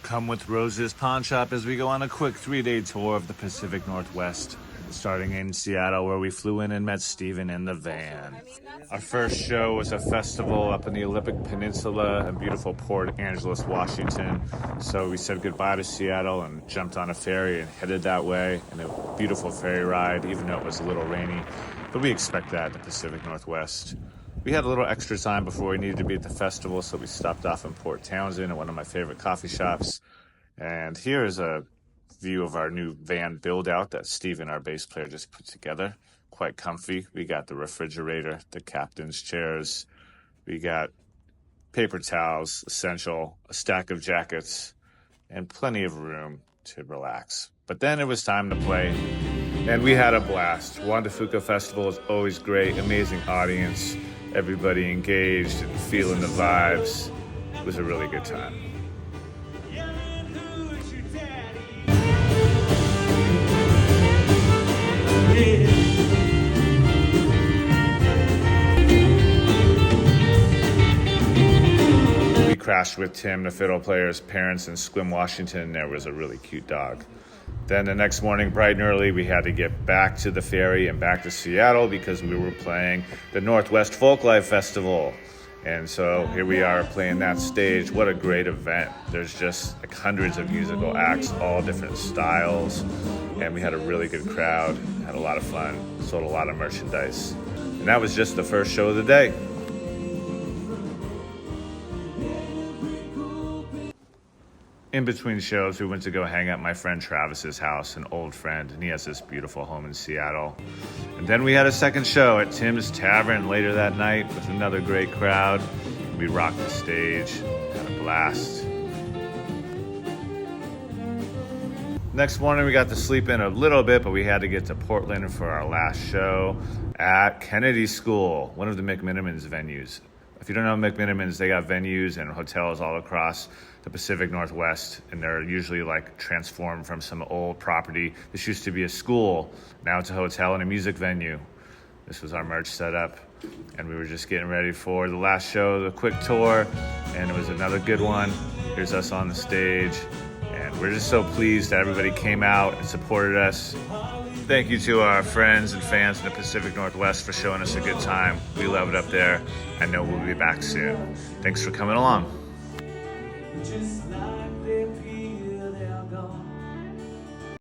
Come with Rose's Pawn Shop as we go on a quick 3-day tour of the Pacific Northwest, starting in Seattle where we flew in and met Steven in the van. Our first show was a festival up in the Olympic Peninsula in beautiful Port Angeles, Washington. So we said goodbye to Seattle and jumped on a ferry and headed that way. And a beautiful ferry ride, even though it was a little rainy. But we expect that in the Pacific Northwest. We had a little extra time before we needed to be at the festival, so we stopped off in Port Townsend at one of my favorite coffee shops. And here is a view of our new van build out that Steven, our bass player, just put together. Quite comfy. We got the refrigerator, the captain's chairs. We got paper towels, essential, a stack of jackets, and plenty of room to relax. But then it was time to play, and we had a blast. Juan de Fuca Festival is always great, amazing audience, everybody engaged and feeling the vibes. It was a really good time. We crashed with Tim, the fiddle player's parents, in Sequim, Washington. There was a really cute dog. Then the next morning, bright and early, we had to get back to the ferry and back to Seattle because we were playing the Northwest Folklife Festival. And so here we are playing that stage. What a great event. There's just like hundreds of musical acts, all different styles. And we had a really good crowd, had a lot of fun, sold a lot of merchandise. And that was just the first show of the day. In between shows, we went to go hang at my friend Travis's house, an old friend, and he has this beautiful home in Seattle. And then we had a second show at Tim's Tavern later that night with another great crowd. We rocked the stage, had a blast. Next morning, we got to sleep in a little bit, but we had to get to Portland for our last show at Kennedy School, one of the McMenamins venues. If you don't know McMenamins, they got venues and hotels all across the Pacific Northwest, and they're usually like transformed from some old property. This used to be a school, now it's a hotel and a music venue. This was our merch setup, and we were just getting ready for the last show, the quick tour, and it was another good one. Here's us on the stage, and we're just so pleased that everybody came out and supported us. Thank you to our friends and fans in the Pacific Northwest for showing us a good time. We love it up there. I know we'll be back soon. Thanks for coming along. Just like